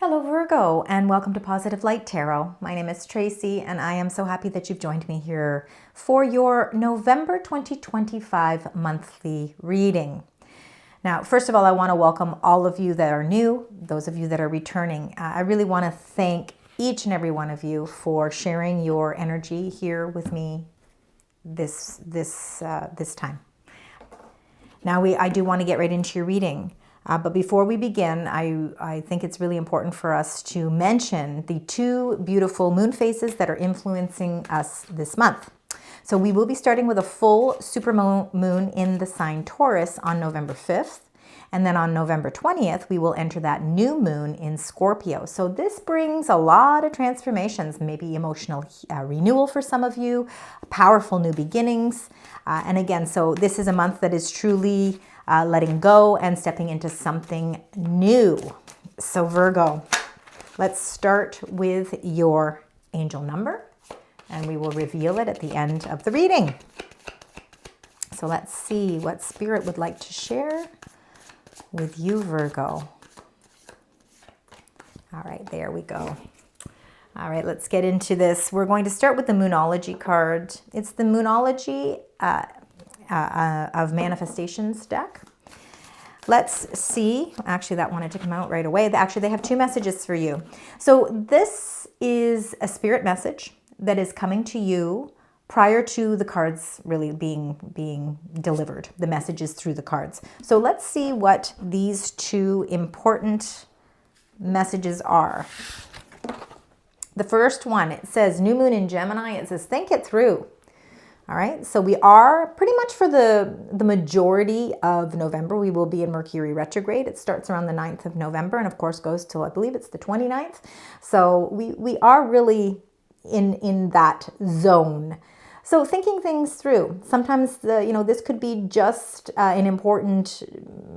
Hello Virgo, and welcome to Positive Light Tarot. My name is Tracy and I am so happy that you've joined me here for your November 2025 monthly reading. Now, first of all, I want to welcome all of you that are new, those of you that are returning. I really want to thank each and every one of you for sharing your energy here with me this time. Now, I do want to get right into your reading. But before we begin, I think it's really important for us to mention the two beautiful moon phases that are influencing us this month. So we will be starting with a full supermoon in the sign Taurus on November 5th. And then on November 20th, we will enter that new moon in Scorpio. So this brings a lot of transformations, maybe emotional renewal for some of you, powerful new beginnings. And again, so this is a month that is truly letting go and stepping into something new. So Virgo, let's start with your angel number and we will reveal it at the end of the reading. So let's see what Spirit would like to share with you, Virgo. All right, there we go. All right, let's get into this. We're going to start with the Moonology card. It's the Moonology of Manifestations deck. Let's see. Actually, that wanted to come out right away. Actually, they have two messages for you. So this is a spirit message that is coming to you prior to the cards really being delivered. The message is through the cards. So let's see what these two important messages are. The first one, it says new moon in Gemini. It says think it through. All right, so we are pretty much for the majority of November, we will be in Mercury retrograde. It starts around the 9th of November and of course goes till I believe it's the 29th. So we are really in that zone. So thinking things through. Sometimes this could be just an important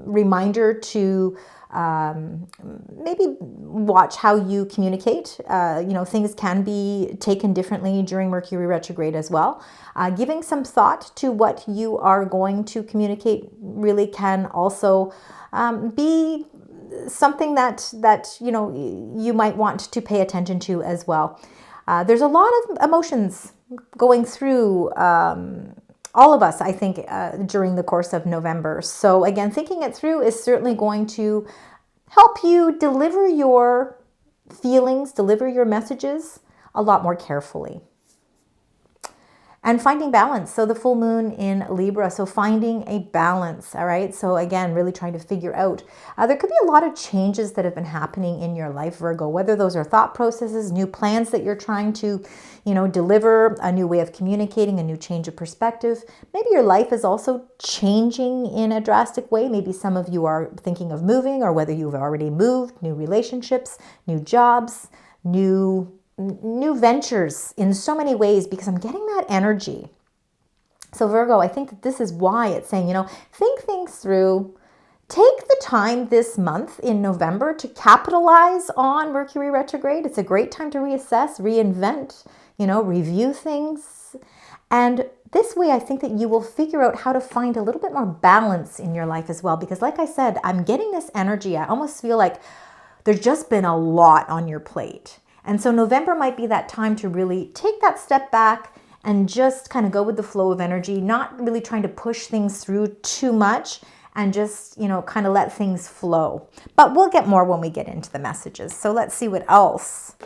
reminder to maybe watch how you communicate. Things can be taken differently during Mercury retrograde as well. Giving some thought to what you are going to communicate really can also be something that you might want to pay attention to as well. There's a lot of emotions going through all of us, I think, during the course of November. So again, thinking it through is certainly going to help you deliver your feelings, deliver your messages a lot more carefully. And finding balance. So the full moon in Libra. So finding a balance. All right. So again, really trying to figure out. There could be a lot of changes that have been happening in your life, Virgo, whether those are thought processes, new plans that you're trying to, deliver, a new way of communicating, a new change of perspective. Maybe your life is also changing in a drastic way. Maybe some of you are thinking of moving, or whether you've already moved, new relationships, new jobs, new ventures in so many ways, because I'm getting that energy. So Virgo, I think that this is why it's saying, think things through. Take the time this month in November to capitalize on Mercury retrograde. It's a great time to reassess, reinvent, review things. And this way, I think that you will figure out how to find a little bit more balance in your life as well. Because like I said, I'm getting this energy. I almost feel like there's just been a lot on your plate. And so November might be that time to really take that step back and just kind of go with the flow of energy, not really trying to push things through too much and just, kind of let things flow. But we'll get more when we get into the messages. So let's see what else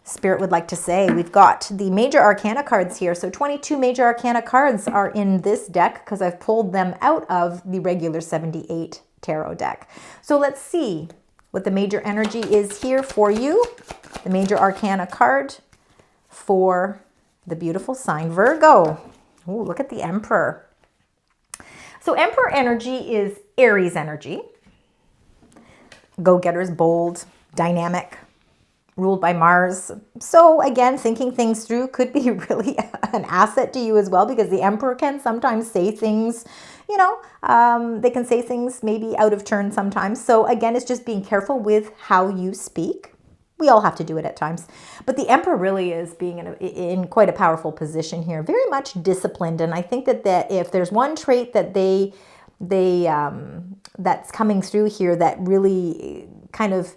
Spirit would like to say. We've got the major arcana cards here. So 22 major arcana cards are in this deck because I've pulled them out of the regular 78 tarot deck. So let's see what the major energy is here for you. The major arcana card for the beautiful sign Virgo. Ooh, look at the Emperor. So Emperor energy is Aries energy. Go-getters, bold, dynamic, ruled by Mars. So again, thinking things through could be really an asset to you as well, because the Emperor can sometimes say things, they can say things maybe out of turn sometimes. So again, it's just being careful with how you speak. We all have to do it at times. But the Emperor really is being in quite a powerful position here, very much disciplined. And I think that if there's one trait that that's coming through here that really kind of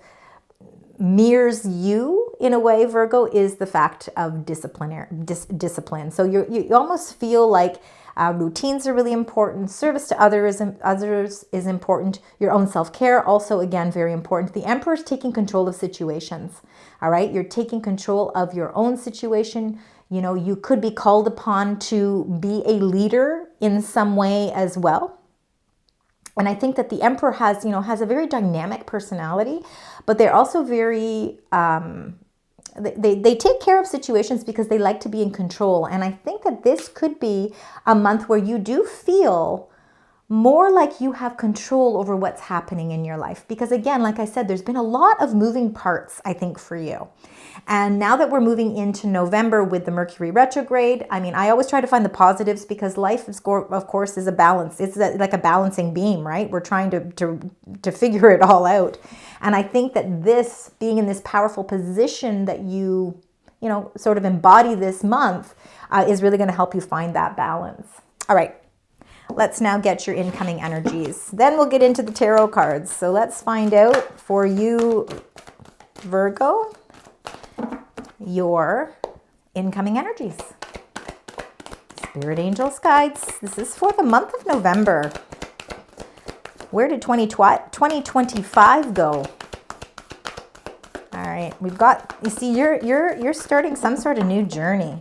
mirrors you in a way, Virgo, is the fact of discipline. So you almost feel like routines are really important. Service to others is important. Your own self-care also, again, very important. The Emperor is taking control of situations. All right, you're taking control of your own situation. You know, you could be called upon to be a leader in some way as well. And I think that the Emperor has a very dynamic personality, but they're also very, they take care of situations because they like to be in control. And I think that this could be a month where you do feel more like you have control over what's happening in your life. Because again, like I said, there's been a lot of moving parts, I think, for you. And now that we're moving into November with the Mercury retrograde, I mean, I always try to find the positives because life, of course, is a balance. It's like a balancing beam, right? We're trying to figure it all out. And I think that this, being in this powerful position that you sort of embody this month, is really going to help you find that balance. All right. Let's now get your incoming energies. Then we'll get into the tarot cards. So let's find out for you, Virgo, your incoming energies. Spirit angels, guides. This is for the month of November. Where did 2025 go? All right, we've got, you see, you're starting some sort of new journey.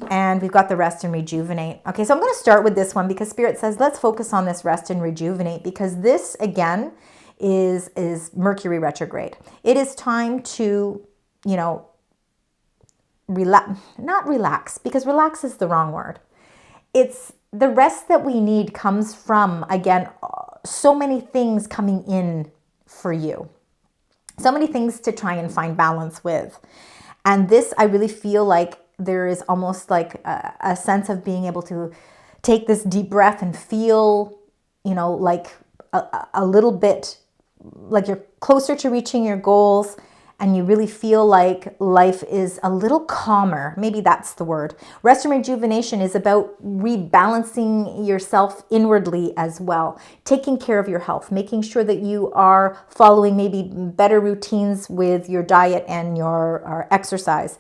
And we've got the rest and rejuvenate. Okay, so I'm going to start with this one because Spirit says, let's focus on this rest and rejuvenate, because this, again, is Mercury retrograde. It is time to, not relax, because relax is the wrong word. It's the rest that we need comes from, again, so many things coming in for you. So many things to try and find balance with. And this, I really feel like there is almost like a sense of being able to take this deep breath and feel, like a little bit like you're closer to reaching your goals, and you really feel like life is a little calmer. Maybe that's the word. Rest and rejuvenation is about rebalancing yourself inwardly as well, taking care of your health, making sure that you are following maybe better routines with your diet and your exercise,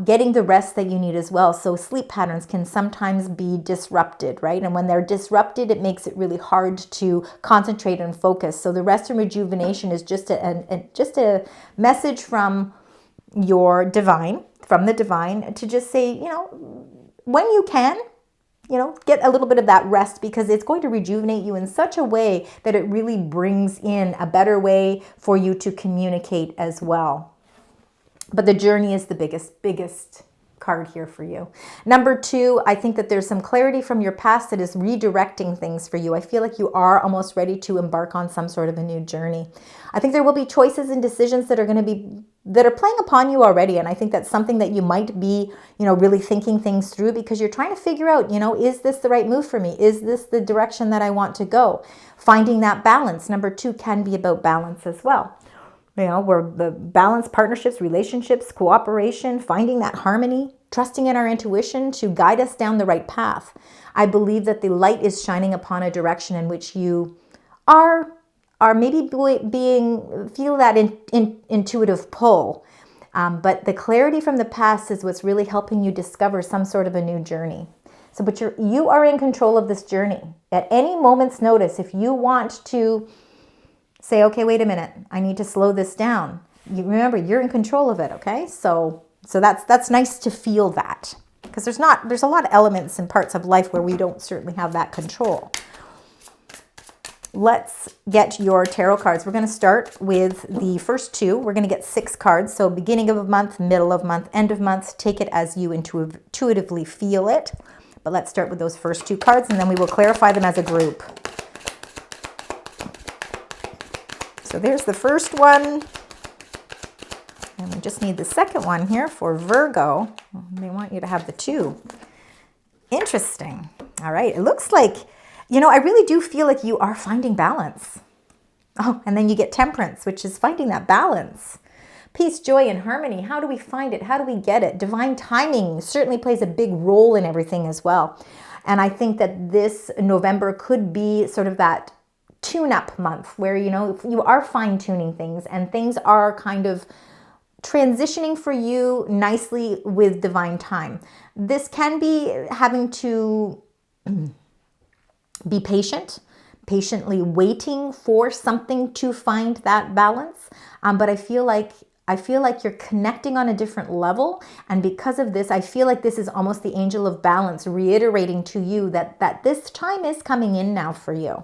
getting the rest that you need as well. So sleep patterns can sometimes be disrupted, right? And when they're disrupted, it makes it really hard to concentrate and focus. So the rest and rejuvenation is just a message from your divine, from the divine, to just say, when you can, get a little bit of that rest, because it's going to rejuvenate you in such a way that it really brings in a better way for you to communicate as well. But the journey is the biggest card here for you. Number 2, I think that there's some clarity from your past that is redirecting things for you. I feel like you are almost ready to embark on some sort of a new journey. I think there will be choices and decisions that are playing upon you already. And I think that's something that you might be, really thinking things through, because you're trying to figure out, is this the right move for me? Is this the direction that I want to go? Finding that balance. Number 2 can be about balance as well. Where the balance, partnerships, relationships, cooperation, finding that harmony, trusting in our intuition to guide us down the right path. I believe that the light is shining upon a direction in which you are maybe feel that intuitive pull. But the clarity from the past is what's really helping you discover some sort of a new journey. So, but you are in control of this journey. At any moment's notice, if you want to say, okay, wait a minute, I need to slow this down. You remember, you're in control of it, okay? So that's nice to feel that, because there's a lot of elements and parts of life where we don't certainly have that control. Let's get your tarot cards. We're going to start with the first 2. We're going to get 6 cards. So beginning of a month, middle of month, end of month. Take it as you intuitively feel it. But let's start with those first 2 cards, and then we will clarify them as a group. So there's the first one, and we just need the second one here for Virgo. They want you to have the 2. Interesting. All right, it looks like, I really do feel like you are finding balance. Oh, and then you get Temperance, which is finding that balance. Peace, joy, and harmony. How do we find it? How do we get it? Divine timing certainly plays a big role in everything as well. And I think that this November could be sort of that tune-up month where, you know, you are fine-tuning things and things are kind of transitioning for you nicely with divine time. This can be having to be patient, patiently waiting for something to find that balance. But I feel like you're connecting on a different level. And because of this, I feel like this is almost the angel of balance reiterating to you that this time is coming in now for you.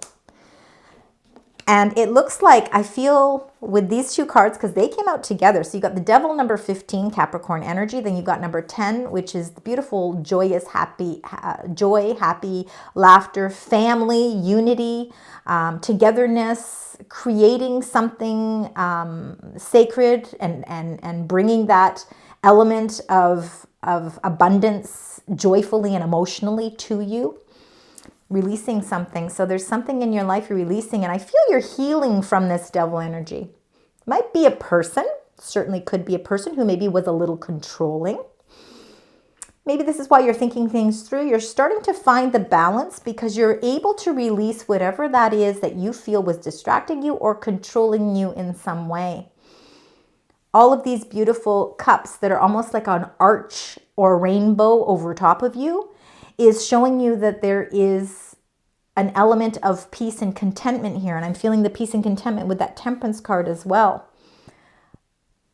And it looks like, I feel with these two cards, because they came out together. So you got the Devil, number 15, Capricorn energy. Then you've got number 10, which is the beautiful, joyous, happy, joy, happy, laughter, family, unity, togetherness, creating something sacred and bringing that element of abundance joyfully and emotionally to you. Releasing something. So there's something in your life you're releasing, and I feel you're healing from this devil energy. Might be a person, certainly could be a person who maybe was a little controlling. Maybe this is why you're thinking things through. You're starting to find the balance because you're able to release whatever that is that you feel was distracting you or controlling you in some way. All of these beautiful cups that are almost like an arch or rainbow over top of you is showing you that there is an element of peace and contentment here. And I'm feeling the peace and contentment with that Temperance card as well.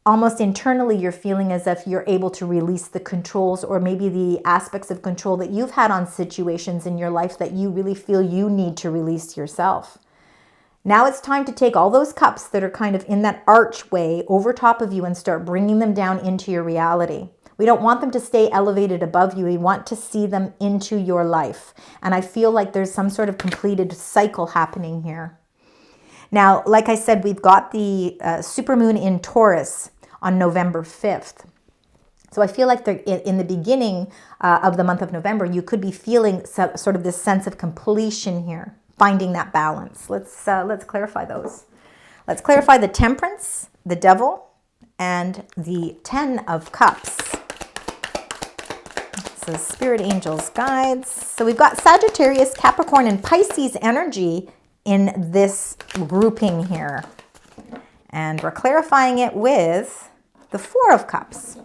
Almost internally, you're feeling as if you're able to release the controls or maybe the aspects of control that you've had on situations in your life that you really feel you need to release yourself. Now it's time to take all those cups that are kind of in that archway over top of you and start bringing them down into your reality. We don't want them to stay elevated above you. We want to see them into your life. And I feel like there's some sort of completed cycle happening here. Now, like I said, we've got the supermoon in Taurus on November 5th. So I feel like in the beginning of the month of November, you could be feeling sort of this sense of completion here, finding that balance. Let's clarify those. Let's clarify the Temperance, the Devil, and the 10 of Cups. So Spirit Angels, Guides. So we've got Sagittarius, Capricorn, and Pisces energy in this grouping here. And we're clarifying it with the 4 of Cups.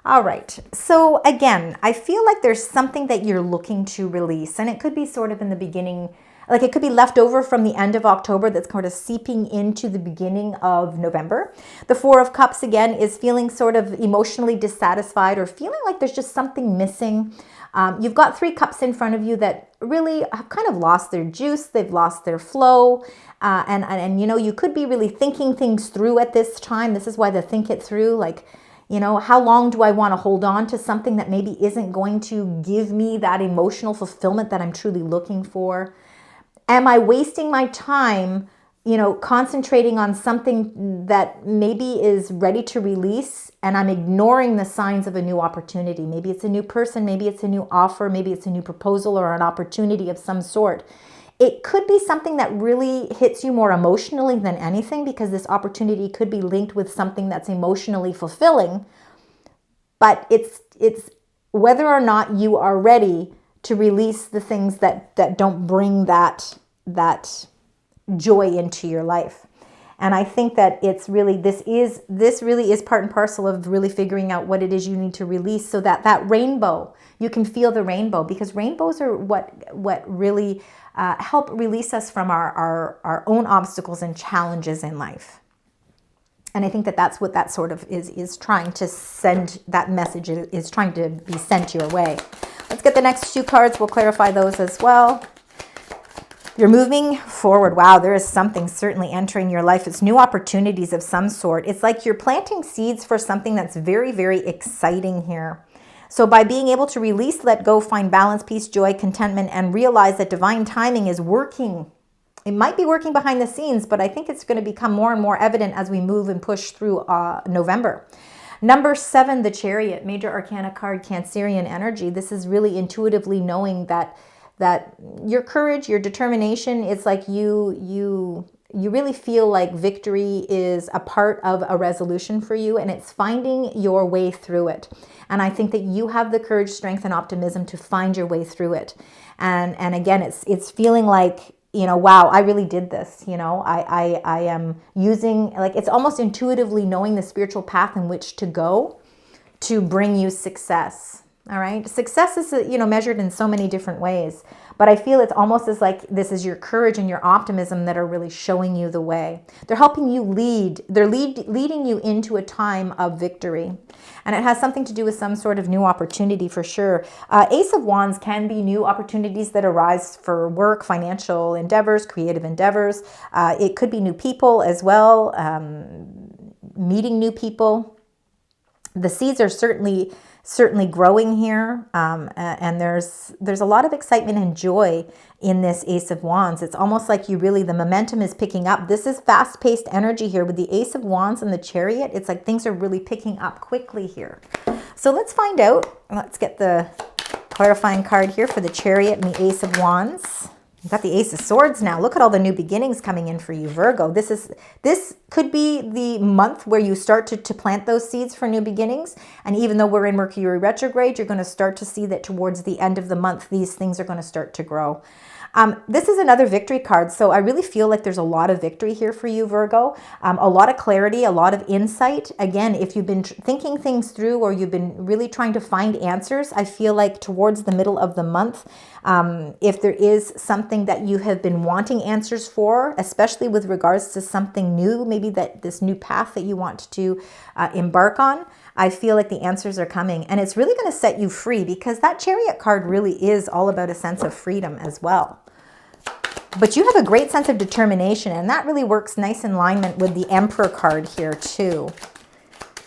All right. So again, I feel like there's something that you're looking to release. And it could be sort of in the beginning, like it could be left over from the end of October that's kind of seeping into the beginning of November. The 4 of Cups, again, is feeling sort of emotionally dissatisfied or feeling like there's just something missing. You've got 3 cups in front of you that really have kind of lost their juice. They've lost their flow. And you know, you could be really thinking things through at this time. This is why the think it through, like, you know, how long do I want to hold on to something that maybe isn't going to give me that emotional fulfillment that I'm truly looking for? Am I wasting my time, you know, concentrating on something that maybe is ready to release and I'm ignoring the signs of a new opportunity? Maybe it's a new person, maybe it's a new offer, maybe it's a new proposal or an opportunity of some sort. It could be something that really hits you more emotionally than anything because this opportunity could be linked with something that's emotionally fulfilling. But it's whether or not you are ready to release the things that don't bring that joy into your life. And I think that it's really, this really is part and parcel of really figuring out what it is you need to release so that rainbow, you can feel the rainbow, because rainbows are what really help release us from our own obstacles and challenges in life. And I think that's what that sort of is trying to send, that message is trying to be sent your way. Let's get the next 2 cards. We'll clarify those as well. You're moving forward. Wow, there is something certainly entering your life. It's new opportunities of some sort. It's like you're planting seeds for something that's very, very exciting here. So by being able to release, let go, find balance, peace, joy, contentment, and realize that divine timing is working. It might be working behind the scenes, but I think it's going to become more and more evident as we move and push through November. Number 7, the Chariot, major arcana card, Cancerian energy. This is really intuitively knowing that your courage, your determination, it's like you really feel like victory is a part of a resolution for you, and it's finding your way through it. And I think that you have the courage, strength, and optimism to find your way through it. And again, it's feeling like you know, wow, I really did this. You know, I am using, like, it's almost intuitively knowing the spiritual path in which to go to bring you success. All right. Success is, you know, measured in so many different ways, but I feel it's almost as like this is your courage and your optimism that are really showing you the way. They're helping you lead. They're leading you into a time of victory. And it has something to do with some sort of new opportunity for sure. Ace of Wands can be new opportunities that arise for work, financial endeavors, creative endeavors. It could be new people as well, meeting new people. The seeds are certainly growing here, and there's a lot of excitement and joy in this Ace of Wands. It's almost like the momentum is picking up. This is fast-paced energy here with the Ace of Wands and the Chariot. It's like things are really picking up quickly here. So let's find out. Let's get the clarifying card here for the Chariot and the Ace of Wands. You've got the Ace of Swords now. Look at all the new beginnings coming in for you, Virgo. This could be the month where you start to plant those seeds for new beginnings. And even though we're in Mercury retrograde, you're going to start to see that towards the end of the month, these things are going to start to grow. This is another victory card. So I really feel like there's a lot of victory here for you, Virgo. A lot of clarity, a lot of insight. Again, if you've been thinking things through or you've been really trying to find answers, I feel like towards the middle of the month, if there is something that you have been wanting answers for, especially with regards to something new, maybe this new path that you want to embark on, I feel like the answers are coming. And it's really going to set you free because that Chariot card really is all about a sense of freedom as well. But you have a great sense of determination, and that really works nice in alignment with the Emperor card here too.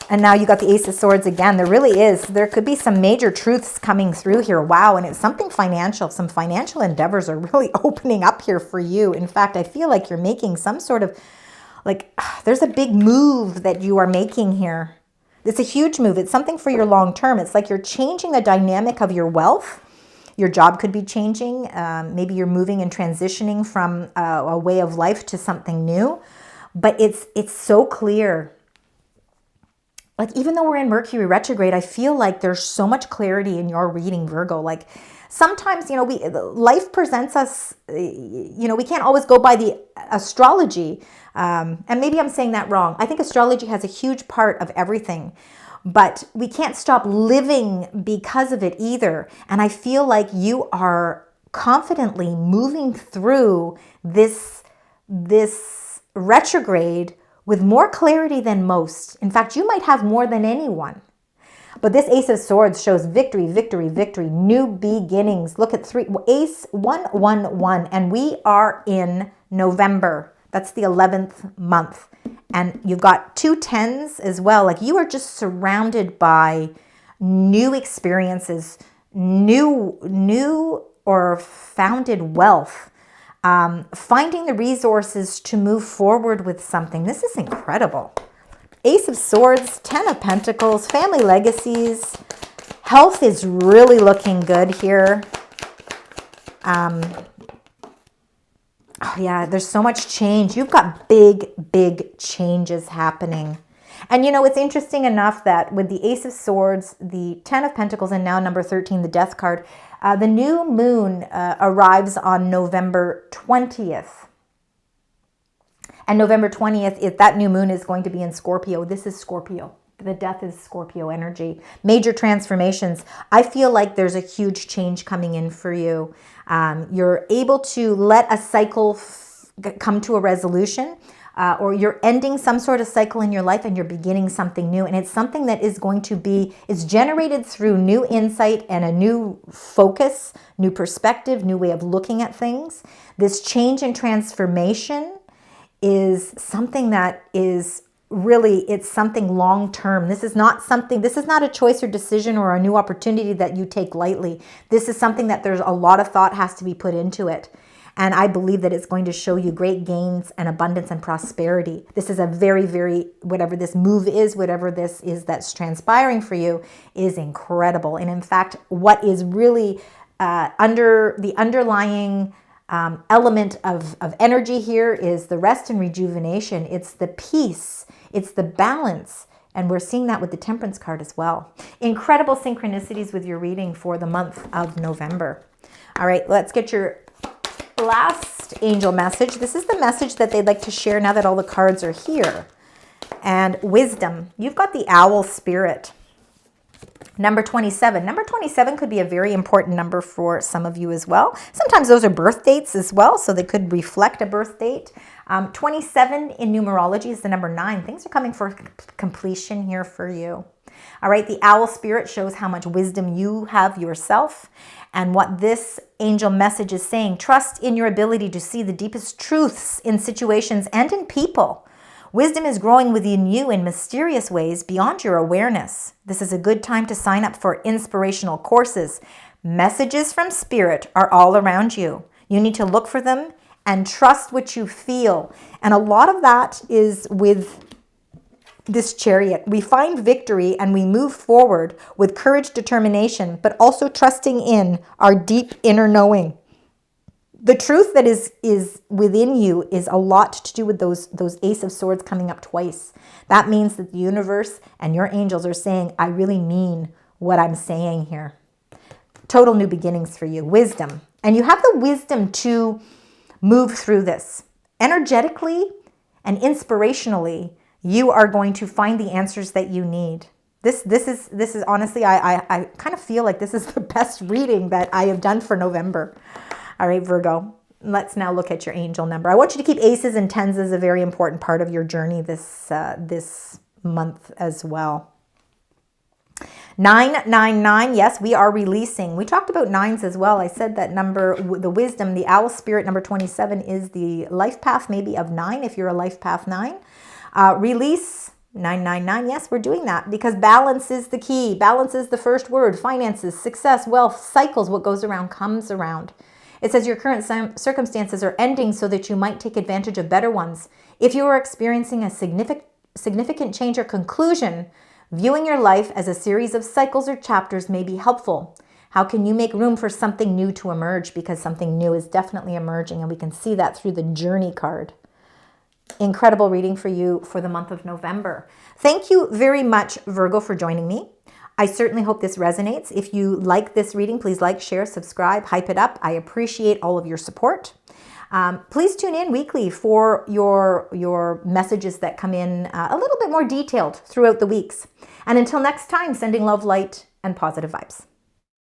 And now you got the Ace of Swords again. There could be some major truths coming through here. Wow, and it's something financial. Some financial endeavors are really opening up here for you. In fact, I feel like you're making some sort of, like, there's a big move that you are making here. It's a huge move. It's something for your long term. It's like you're changing the dynamic of your wealth. Your job could be changing. Maybe you're moving and transitioning from a way of life to something new. But it's so clear. Like, even though we're in Mercury retrograde, I feel like there's so much clarity in your reading, Virgo. Like, sometimes, you know, life presents us, you know, we can't always go by the astrology. And maybe I'm saying that wrong. I think astrology has a huge part of everything. But we can't stop living because of it either. And I feel like you are confidently moving through this retrograde with more clarity than most. In fact, you might have more than anyone. But this Ace of Swords shows victory, victory, victory, new beginnings. Look at Ace 111, and we are in November. That's the 11th month. And you've got 2 10s as well. Like, you are just surrounded by new experiences, new or founded wealth, finding the resources to move forward with something. This is incredible. Ace of Swords, 10 of Pentacles, family legacies. Health is really looking good here. Oh yeah, there's so much change. You've got big changes happening. And you know, it's interesting enough that with the Ace of Swords, the 10 of Pentacles, and now number 13, the Death card, the new moon arrives on November 20th. And November 20th, that new moon is going to be in Scorpio. This is Scorpio. The Death is Scorpio energy. Major transformations. I feel like there's a huge change coming in for you. You're able to let a cycle come to a resolution, or you're ending some sort of cycle in your life and you're beginning something new. And it's something that is going to be, it's generated through new insight and a new focus, new perspective, new way of looking at things. This change and transformation is something that is really, it's something long-term. This is not a choice or decision or a new opportunity that you take lightly. This is something that there's a lot of thought has to be put into it. And I believe that it's going to show you great gains and abundance and prosperity. This is a very, very, whatever this move is, whatever this is that's transpiring for you is incredible. And in fact, what is really under the underlying element of energy here is the rest and rejuvenation. It's the peace. It's the balance. And we're seeing that with the Temperance card as well. Incredible synchronicities with your reading for the month of November. All right, let's get your last next angel message. This is the message that they'd like to share now that all the cards are here. And wisdom. You've got the owl spirit. Number 27. Number 27 could be a very important number for some of you as well. Sometimes those are birth dates as well, so they could reflect a birth date. 27 in numerology is the number 9. Things are coming for completion here for you. All right, the owl spirit shows how much wisdom you have yourself and what this angel message is saying. Trust in your ability to see the deepest truths in situations and in people. Wisdom is growing within you in mysterious ways beyond your awareness. This is a good time to sign up for inspirational courses. Messages from spirit are all around you. You need to look for them and trust what you feel. And a lot of that is with this Chariot. We find victory and we move forward with courage, determination, but also trusting in our deep inner knowing. The truth that is within you is a lot to do with those Ace of Swords coming up twice. That means that the universe and your angels are saying, I really mean what I'm saying here. Total new beginnings for you. Wisdom. And you have the wisdom to move through this. Energetically and inspirationally, you are going to find the answers that you need. This is honestly, I kind of feel like this is the best reading that I have done for November. All right, Virgo, let's now look at your angel number. I want you to keep aces and tens as a very important part of your journey this month as well. 999, yes, we are releasing. We talked about nines as well. I said that number, the wisdom, the owl spirit, number 27 is the life path maybe of 9 if you're a life path 9. Release 999, yes, we're doing that because balance is the key. Balance is the first word. Finances, success, wealth, cycles, what goes around comes around. It says your current circumstances are ending so that you might take advantage of better ones. If you are experiencing a significant change or conclusion, viewing your life as a series of cycles or chapters may be helpful. How can you make room for something new to emerge? Because something new is definitely emerging, and we can see that through the Journey card. Incredible reading for you for the month of November. Thank you very much, Virgo, for joining me. I certainly hope this resonates. If you like this reading, please like, share, subscribe, hype it up. I appreciate all of your support. Please tune in weekly for your messages that come in a little bit more detailed throughout the weeks. And until next time, sending love, light, and positive vibes.